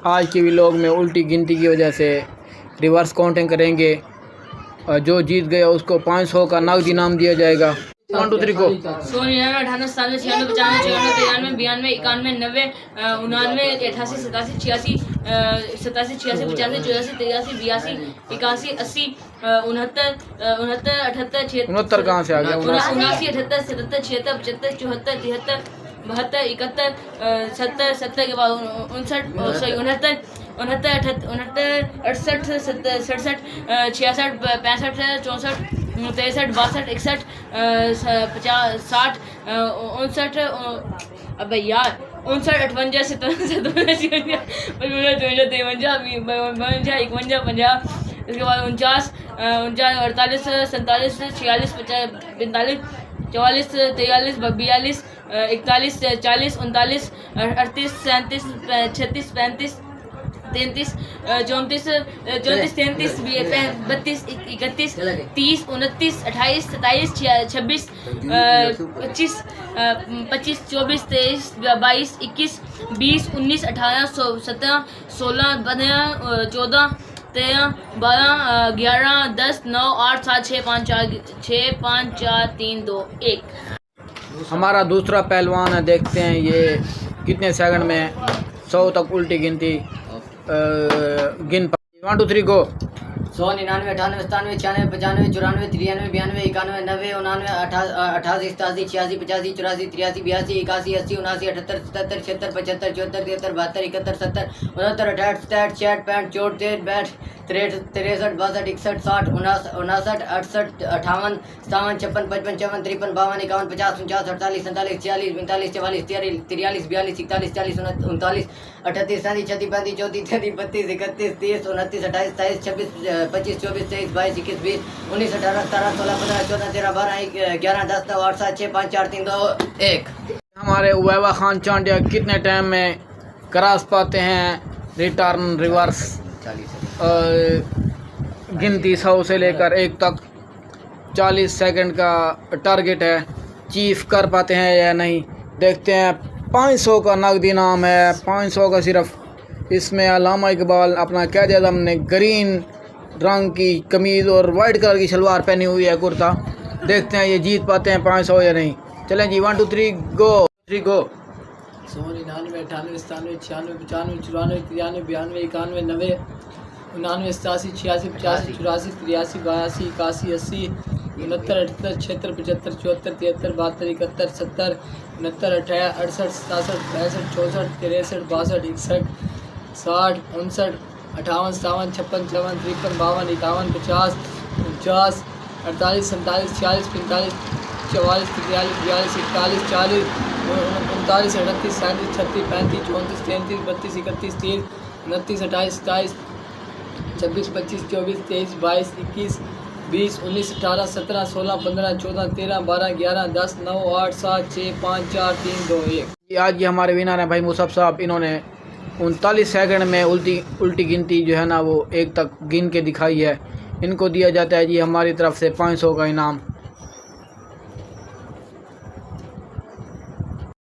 आज के व्लॉग में उल्टी गिनती की वजह से रिवर्स काउंटिंग करेंगे और जो जीत गया उसको 500 का नगद इनाम दिया जाएगा। 1 2 3 को 100 99 98 97 96 95 93 94 91 99 88 87 86 87 86 85 84 83 82 81 89 68 कहाँ से आ गया? 79 78 77 76 75 74 73 72 71 70 70 के बाद 59 69 69 68 67 66 65 64 63 62 61 50 60 59 अबे यार 59 58 57 57 इसके बाद 49 48 47 46 45 44 43 42 41 40 39 38 37 36 35 33 34 34 33 32 31 30 29 28 27 26 25 24 23 22 21 20 19 18 17 16 15 14 13 12 11 10 9 8 7 6 5 4 3 2 1। हमारा दूसरा पहलवान है, देखते हैं ये कितने सेकंड में 100 तक उल्टी गिनती गिन पाए। 1 2 3 गो 100 99 98 97 96 95 94 93 92 91 92 88 88 88 86 85 84 83 82 81 81 79 80 77 75 76 74 73 74 75 77 68 68 69 63 62 63 62 61 59 68 58 57 56 55 56 53 52 51 50 49 48 47 46 47 44 43 43 42 41 40 39 38 37 36 35 34 32 31 30 29 28 28 26 25 24 23 22 21 20 19 18 17 16 15 14 13 12 11 10 9 8 7 6 5 4 3 2 1। हमारे उबैबा खान चांडिया कितने टाइम में क्रॉस पाते हैं रिटर्न रिवर्स गिनती 100 से लेकर 1 तक 40 सेकंड का टारगेट है। चीफ कर पाते हैं या नहीं, देखते हैं। 500 का नगद इनाम है, 500 का सिर्फ। इसमें अल्लामा इकबाल अपना क़ायद आज़म ने ग्रीन रंग की कमीज़ और वाइट कलर की शलवार पहनी हुई है, कुर्ता। देखते हैं ये जीत पाते हैं 500 या नहीं। चलें जी 1 2 3 गो 3 गो 100 99 98 97 96 95 94 93 92 91 99 87 86 85 84 83 82 81 80 69 68 76 75 74 73 72 71 70 69 68 67 65 64 63 62 61 60 59 58 57 56 57 53 52 51 50 48 47 46 45 44 43 42 41 39 38 39 37 38 39 34 35 31 30 29 28 27 26 25 24 23 22 21 20 19 18 17 16 15 14 13 12 11 10 9 8 7 6 5 4 3 2 1। आज ये हमारे विनर हैं भाई मुसब साहब। इन्होंने 39 सेकंड में उल्टी गिनती जो है ना वो 1 तक गिन के दिखाई है। इनको दिया जाता है जी हमारी तरफ से 500 का इनाम।